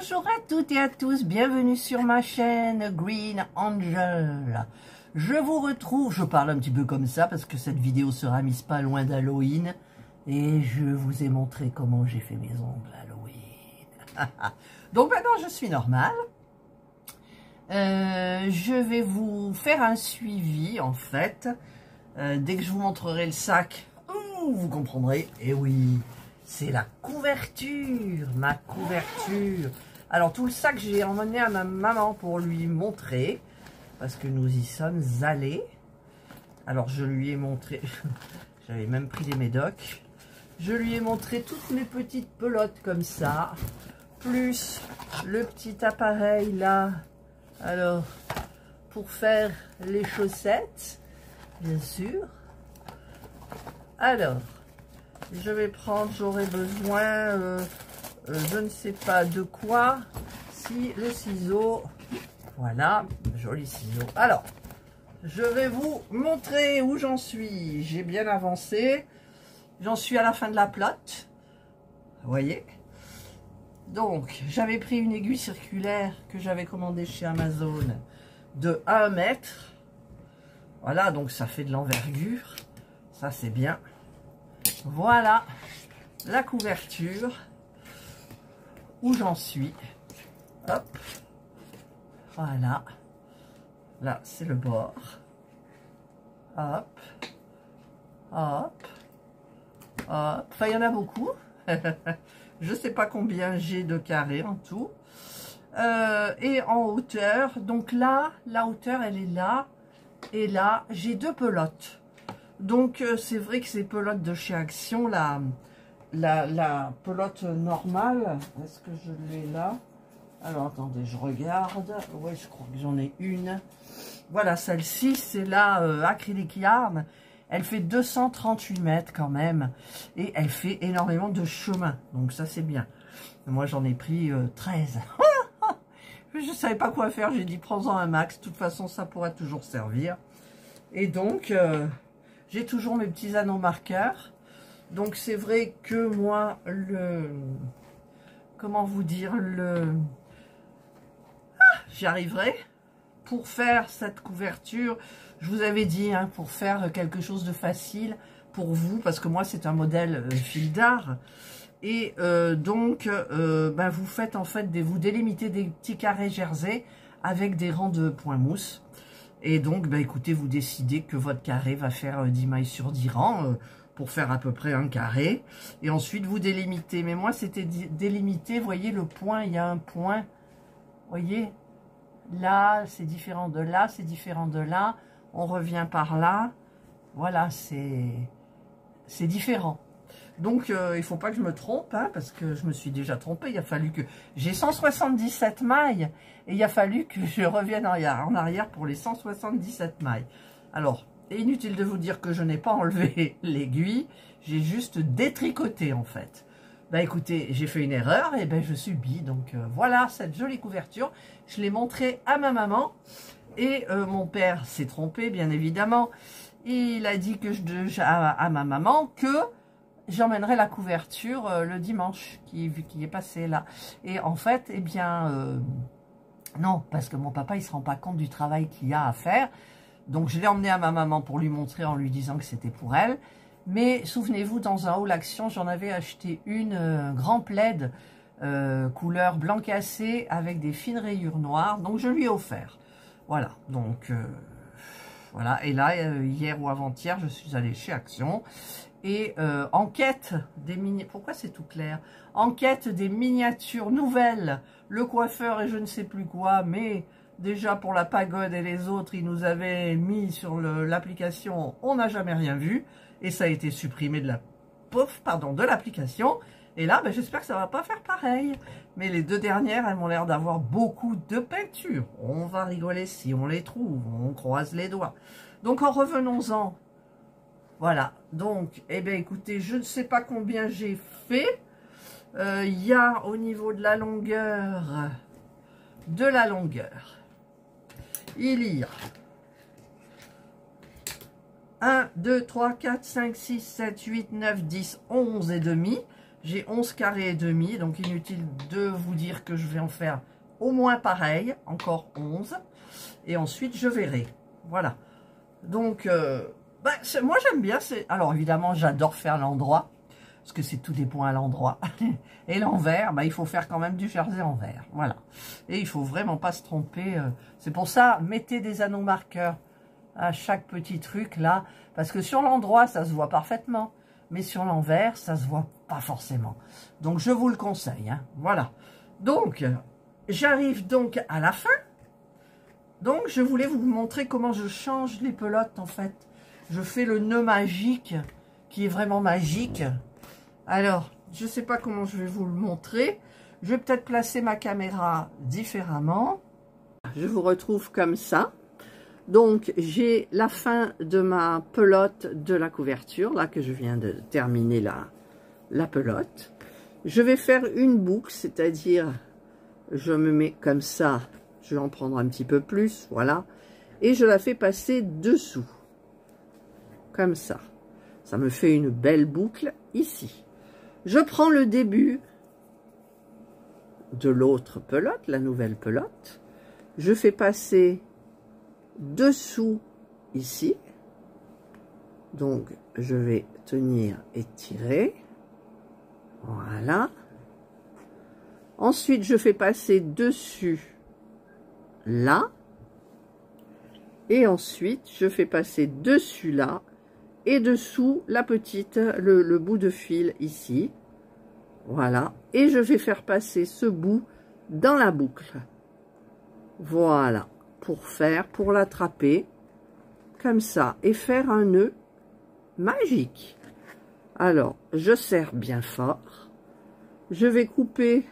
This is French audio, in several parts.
Bonjour à toutes et à tous, bienvenue sur ma chaîne Green Angel. Je vous retrouve, je parle un petit peu comme ça parce que cette vidéo sera mise pas loin d'Halloween. Et je vous ai montré comment j'ai fait mes ongles Halloween. Donc maintenant je suis normale. Je vais vous faire un suivi en fait. Dès que je vous montrerai le sac, vous comprendrez. Et oui, c'est la couverture, ma couverture. Alors tout le sac, j'ai emmené à ma maman pour lui montrer, parce que nous y sommes allés. Alors je lui ai montré, j'avais même pris des médocs. Je lui ai montré toutes mes petites pelotes comme ça, plus le petit appareil là. Alors, pour faire les chaussettes, bien sûr. Alors, je vais prendre, j'aurai besoin, je ne sais pas de quoi, si le ciseau, voilà, joli ciseau. Alors, je vais vous montrer où j'en suis. J'ai bien avancé, j'en suis à la fin de la plate, vous voyez. Donc, j'avais pris une aiguille circulaire que j'avais commandée chez Amazon de 1 mètre. Voilà, donc ça fait de l'envergure. Ça, c'est bien. Voilà la couverture où j'en suis. Hop. Voilà. Là, c'est le bord. Hop. Hop. Hop. Enfin, il y en a beaucoup. Je ne sais pas combien j'ai de carrés en tout. Et en hauteur, donc là, la hauteur, elle est là. Et là, j'ai 2 pelotes. Donc, c'est vrai que ces pelotes de chez Action, la pelote normale, est-ce que je l'ai là? Alors, attendez, je regarde. Oui, je crois que j'en ai une. Voilà, celle-ci, c'est la acrylic yarn. Elle fait 238 mètres quand même. Et elle fait énormément de chemin. Donc ça, c'est bien. Moi, j'en ai pris 13. Je ne savais pas quoi faire. J'ai dit, prends-en un max. De toute façon, ça pourra toujours servir. Et donc, j'ai toujours mes petits anneaux marqueurs. Donc, c'est vrai que moi, comment vous dire, j'y arriverai. Pour faire cette couverture, je vous avais dit, hein, pour faire quelque chose de facile pour vous, parce que moi c'est un modèle fil d'art, et donc vous faites en fait, vous délimitez des petits carrés jersey avec des rangs de point mousse, et donc écoutez, vous décidez que votre carré va faire 10 mailles sur 10 rangs, pour faire à peu près un carré, et ensuite vous délimitez, mais moi c'était délimité, vous voyez le point, il y a un point, vous voyez. Là, c'est différent de là, c'est différent de là. On revient par là. Voilà, c'est différent. Donc, il ne faut pas que je me trompe, hein, parce que je me suis déjà trompée. Il a fallu que... J'ai 177 mailles, et il a fallu que je revienne en arrière pour les 177 mailles. Alors, inutile de vous dire que je n'ai pas enlevé l'aiguille, j'ai juste détricoté, en fait. Écoutez, j'ai fait une erreur et je subis. Donc voilà cette jolie couverture. Je l'ai montrée à ma maman et mon père s'est trompé, bien évidemment. Il a dit que à ma maman que j'emmènerais la couverture le dimanche qui est passé là. Et en fait, non, parce que mon papa, il se rend pas compte du travail qu'il y a à faire. Donc je l'ai emmené à ma maman pour lui montrer en lui disant que c'était pour elle. Mais souvenez-vous, dans un haul Action, j'en avais acheté une grand plaid couleur blanc cassé avec des fines rayures noires. Donc, je lui ai offert. Voilà. Donc, voilà. Et là, hier ou avant-hier, je suis allée chez Action. Et en quête des miniatures... Pourquoi c'est tout clair? En quête des miniatures nouvelles. Le coiffeur et je ne sais plus quoi. Mais déjà, pour la pagode et les autres, ils nous avaient mis sur l'application. On n'a jamais rien vu. Et ça a été supprimé de l'application. Et là, j'espère que ça ne va pas faire pareil. Mais les 2 dernières, elles m'ont l'air d'avoir beaucoup de peinture. On va rigoler si on les trouve. On croise les doigts. Donc, en revenons-en. Voilà. Donc, écoutez, je ne sais pas combien j'ai fait. Il y a au niveau de la longueur, il y a 1, 2, 3, 4, 5, 6, 7, 8, 9, 10, 11 et demi. J'ai 11 carrés et demi, donc inutile de vous dire que je vais en faire au moins pareil, encore 11. Et ensuite, je verrai. Voilà. Donc, moi, j'aime bien. Alors, évidemment, j'adore faire l'endroit. Parce que c'est tout des points à l'endroit. Et l'envers, il faut faire quand même du jersey envers. Voilà. Et il faut vraiment pas se tromper. C'est pour ça, mettez des anneaux marqueurs à chaque petit truc là. Parce que sur l'endroit, ça se voit parfaitement. Mais sur l'envers, ça se voit pas forcément. Donc, je vous le conseille. Hein. Voilà. Donc, j'arrive donc à la fin. Donc, je voulais vous montrer comment je change les pelotes, en fait. Je fais le nœud magique, qui est vraiment magique. Alors, je ne sais pas comment je vais vous le montrer. Je vais peut-être placer ma caméra différemment. Je vous retrouve comme ça. Donc, j'ai la fin de ma pelote de la couverture, là, que je viens de terminer la pelote. Je vais faire une boucle, c'est-à-dire, je me mets comme ça. Je vais en prendre un petit peu plus, voilà. Et je la fais passer dessous. Comme ça. Ça me fait une belle boucle ici. Je prends le début de l'autre pelote, la nouvelle pelote. Je fais passer dessous ici. Donc, je vais tenir et tirer. Voilà. Ensuite, je fais passer dessus là. Et ensuite, je fais passer dessus là. Et dessous, la petite, le bout de fil ici. Voilà. Et je vais faire passer ce bout dans la boucle. Voilà. Pour l'attraper. Comme ça. Et faire un nœud magique. Alors, je serre bien fort. Je vais couper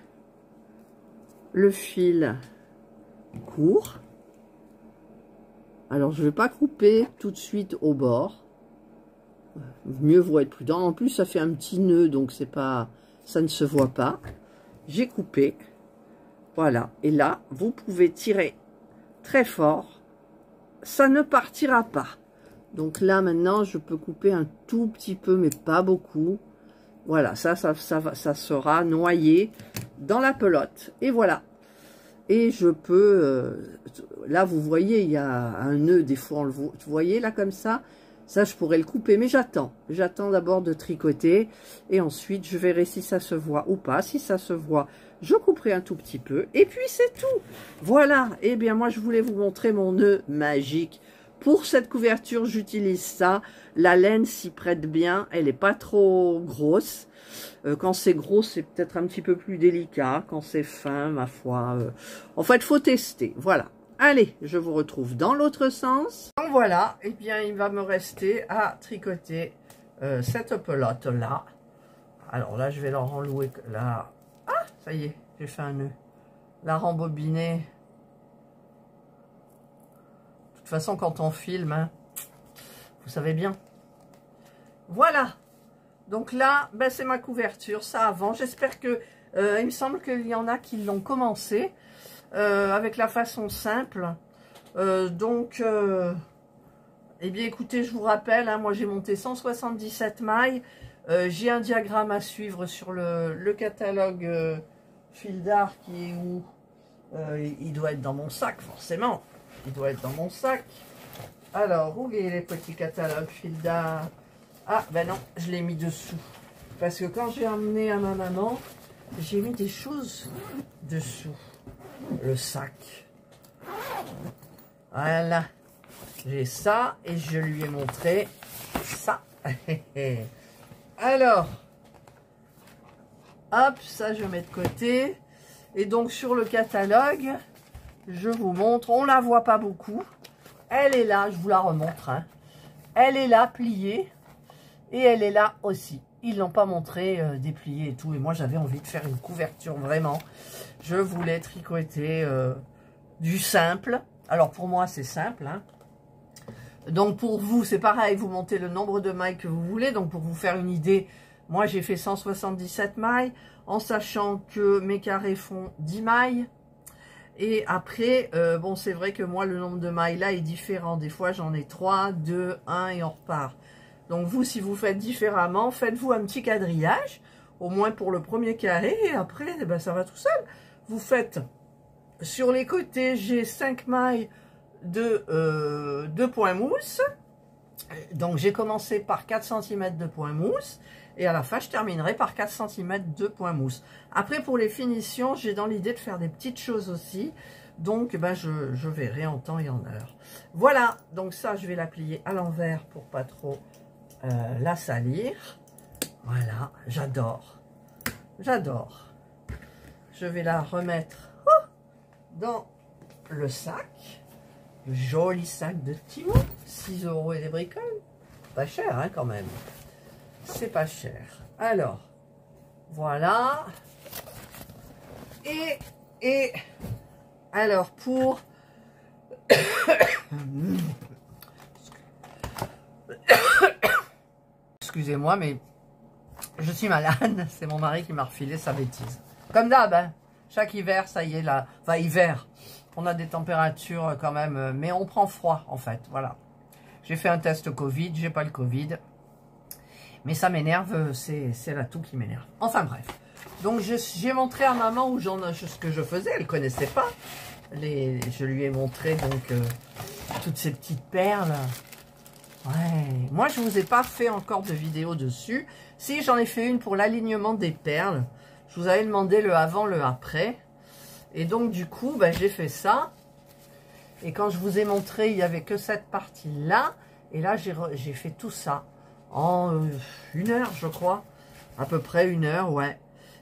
le fil court. Alors, je ne vais pas couper tout de suite au bord. Mieux vaut être prudent. En plus, ça fait un petit nœud, donc c'est pas, ça ne se voit pas. J'ai coupé. Voilà. Et là, vous pouvez tirer très fort. Ça ne partira pas. Donc là, maintenant, je peux couper un tout petit peu, mais pas beaucoup. Voilà, ça sera noyé dans la pelote. Et voilà. Et je peux... là, vous voyez, il y a un nœud, des fois, vous voyez, là, comme ça. Ça, je pourrais le couper, mais j'attends. J'attends d'abord de tricoter. Et ensuite, je verrai si ça se voit ou pas. Si ça se voit, je couperai un tout petit peu. Et puis, c'est tout. Voilà. Eh bien, moi, je voulais vous montrer mon nœud magique. Pour cette couverture, j'utilise ça. La laine s'y prête bien. Elle n'est pas trop grosse. Quand c'est gros, c'est peut-être un petit peu plus délicat. Quand c'est fin, ma foi. En fait, il faut tester. Voilà. Allez, je vous retrouve dans l'autre sens. Donc voilà, et bien il va me rester à tricoter cette pelote-là. Alors là, je vais la renlouer là. Ah, ça y est, j'ai fait un nœud. La rembobiner. De toute façon, quand on filme, hein, vous savez bien. Voilà. Donc là, ben, c'est ma couverture, ça avant. J'espère que, il me semble qu'il y en a qui l'ont commencé. Avec la façon simple. Eh bien écoutez, je vous rappelle, hein, moi j'ai monté 177 mailles. J'ai un diagramme à suivre sur le catalogue fil d'art qui est où il doit être dans mon sac, forcément. Il doit être dans mon sac. Alors, où est les petits catalogues fil d'art? Ah, ben non, je l'ai mis dessous. Parce que quand j'ai emmené à ma maman, j'ai mis des choses dessous. Le sac. Voilà. J'ai ça et je lui ai montré ça. Alors, hop, ça je mets de côté. Et donc sur le catalogue, je vous montre, on la voit pas beaucoup. Elle est là, je vous la remontre. Hein. Elle est là, pliée. Et elle est là aussi. Ils l'ont pas montré déplié et tout. Et moi, j'avais envie de faire une couverture vraiment. Je voulais tricoter du simple. Alors, pour moi, c'est simple. Hein. Donc, pour vous, c'est pareil. Vous montez le nombre de mailles que vous voulez. Donc, pour vous faire une idée, moi, j'ai fait 177 mailles. En sachant que mes carrés font 10 mailles. Et après, bon, c'est vrai que moi, le nombre de mailles là est différent. Des fois, j'en ai 3, 2, 1 et on repart. Donc vous, si vous faites différemment, faites-vous un petit quadrillage au moins pour le premier carré, et après, eh ben, ça va tout seul. Vous faites, sur les côtés, j'ai 5 mailles de point mousse. Donc, j'ai commencé par 4 cm de point mousse, et à la fin, je terminerai par 4 cm de point mousse. Après, pour les finitions, j'ai dans l'idée de faire des petites choses aussi. Donc, ben, je verrai en temps et en heure. Voilà, donc ça, je vais la plier à l'envers pour pas trop la salir. Voilà, j'adore. J'adore. Je vais la remettre dans le sac. Le joli sac de Timo. 6 € et des bricoles. Pas cher, hein, quand même. C'est pas cher. Alors, voilà. Et alors, pour... Excusez-moi, mais je suis malade. C'est mon mari qui m'a refilé sa bêtise. Comme d'hab, hein. Chaque hiver, ça y est, là. Enfin, hiver, on a des températures quand même, mais on prend froid, en fait. Voilà. J'ai fait un test Covid, j'ai pas le Covid. Mais ça m'énerve, c'est la toux qui m'énerve. Enfin, bref. Donc, j'ai montré à maman où ce que je faisais. Elle ne connaissait pas. Je lui ai montré, donc, toutes ces petites perles. Ouais. Moi, je ne vous ai pas fait encore de vidéo dessus. Si, j'en ai fait une pour l'alignement des perles. Je vous avais demandé le avant, le après. Et donc, du coup, ben, j'ai fait ça. Et quand je vous ai montré, il n'y avait que cette partie-là. Et là, j'ai fait tout ça en 1 heure, je crois. À peu près 1 heure, ouais.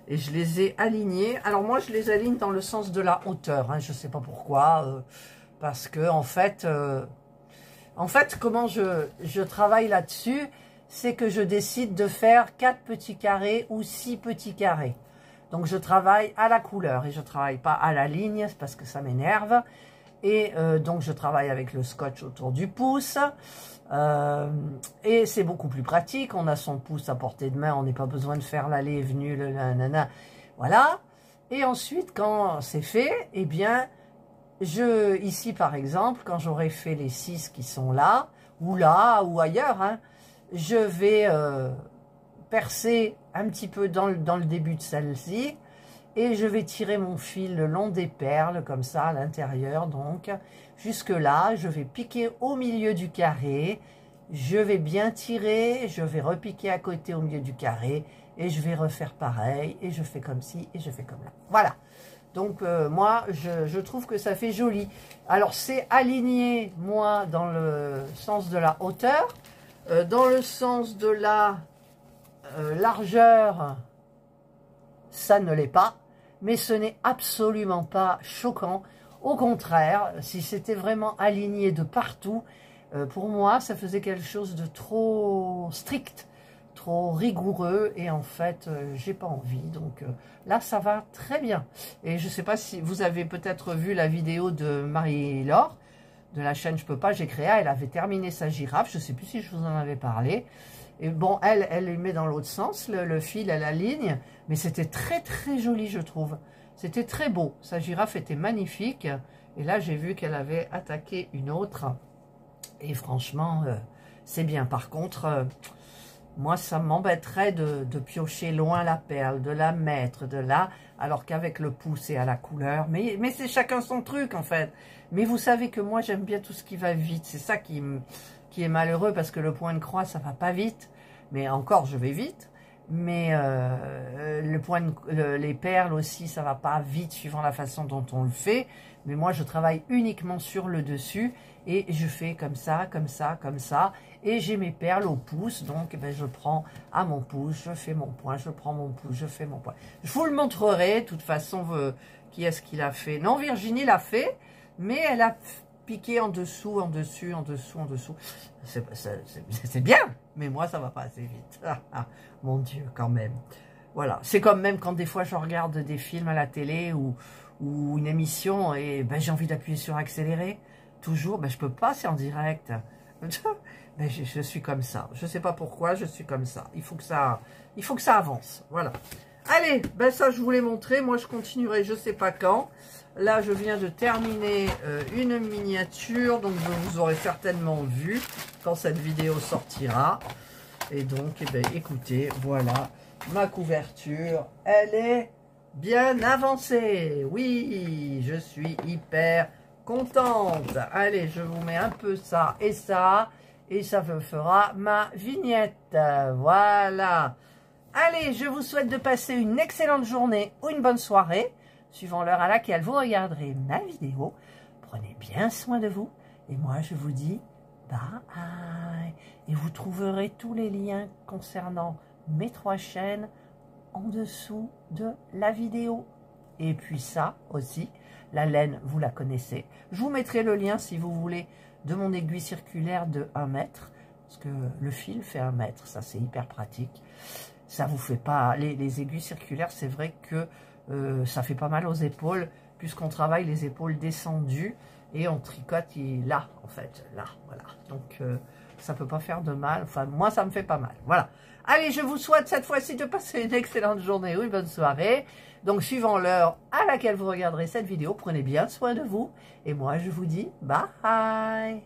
Et je les ai alignés. Alors, moi, je les aligne dans le sens de la hauteur. Hein. Je ne sais pas pourquoi. Parce que, en fait, comment je travaille là-dessus, c'est que je décide de faire 4 petits carrés ou 6 petits carrés. Donc, je travaille à la couleur et je ne travaille pas à la ligne parce que ça m'énerve. Et donc, je travaille avec le scotch autour du pouce. Et c'est beaucoup plus pratique. On a son pouce à portée de main. On n'a pas besoin de faire l'aller et venue, le nanana. Voilà. Et ensuite, quand c'est fait, eh bien, ici, par exemple, quand j'aurai fait les 6 qui sont là, ou ailleurs, hein, je vais percer un petit peu dans le début de celle-ci. Et je vais tirer mon fil le long des perles, comme ça, à l'intérieur, donc. Jusque là, je vais piquer au milieu du carré. Je vais bien tirer, je vais repiquer à côté au milieu du carré. Et je vais refaire pareil. Et je fais comme ci, et je fais comme là. Voilà. Donc, moi, je trouve que ça fait joli. Alors, c'est aligné, moi, dans le sens de la hauteur. Dans le sens de la largeur, ça ne l'est pas. Mais ce n'est absolument pas choquant. Au contraire, si c'était vraiment aligné de partout, pour moi, ça faisait quelque chose de trop strict, trop rigoureux. Et en fait, j'ai pas envie. Donc là, ça va très bien. Et je ne sais pas si vous avez peut-être vu la vidéo de Marie-Laure, de la chaîne Je peux pas, j'ai créé. Elle avait terminé sa girafe. Je ne sais plus si je vous en avais parlé. Et bon, elle le met dans l'autre sens, le fil à la ligne, mais c'était très très joli, je trouve. C'était très beau. Sa girafe était magnifique. Et là, j'ai vu qu'elle avait attaqué une autre. Et franchement, c'est bien. Par contre, moi, ça m'embêterait de piocher loin la perle, de la mettre de là, alors qu'avec le pouce et à la couleur. Mais c'est chacun son truc, en fait. Mais vous savez que moi, j'aime bien tout ce qui va vite. C'est ça qui est malheureux parce que le point de croix, ça va pas vite. Mais encore, je vais vite. Mais les perles aussi, ça va pas vite suivant la façon dont on le fait. Mais moi, je travaille uniquement sur le dessus et je fais comme ça, comme ça, comme ça. Et j'ai mes perles au pouce. Donc, ben, je prends à mon pouce, je fais mon point, je prends mon pouce, je fais mon point. Je vous le montrerai. De toute façon, qui est-ce qui l'a fait? Non, Virginie l'a fait, mais elle a piqué en dessous, en dessus, en dessous, en dessous. C'est bien, mais moi, ça va pas assez vite. Mon Dieu, quand même. Voilà, c'est comme même quand des fois je regarde des films à la télé ou une émission et ben, j'ai envie d'appuyer sur accélérer. Toujours, ben, je peux pas, c'est en direct. Ben, je suis comme ça. Je sais pas pourquoi, je suis comme ça. Il faut que ça avance. Voilà. Allez, ben ça je vous l'ai montré. Moi, je continuerai, je sais pas quand. Là, je viens de terminer une miniature, donc vous aurez certainement vu quand cette vidéo sortira. Et donc, eh ben, écoutez, voilà. ma couverture, elle est bien avancée. Oui, je suis hyper contente. Allez, je vous mets un peu ça, et ça me fera ma vignette. Voilà. Allez, je vous souhaite de passer une excellente journée ou une bonne soirée, suivant l'heure à laquelle vous regarderez ma vidéo. Prenez bien soin de vous, et moi je vous dis bye. Et vous trouverez tous les liens concernant mes 3 chaînes en dessous de la vidéo. Et puis ça aussi, la laine, vous la connaissez. Je vous mettrai le lien, si vous voulez, de mon aiguille circulaire de 1 mètre, parce que le fil fait 1 mètre, ça c'est hyper pratique. Ça vous fait pas... Les aiguilles circulaires, c'est vrai que ça fait pas mal aux épaules, puisqu'on travaille les épaules descendues, et on tricote là, en fait, là, voilà. Donc, ça peut pas faire de mal. Enfin, moi, ça me fait pas mal. Voilà. Allez, je vous souhaite cette fois-ci de passer une excellente journée ou une bonne soirée. Donc, suivant l'heure à laquelle vous regarderez cette vidéo, prenez bien soin de vous. Et moi, je vous dis bye.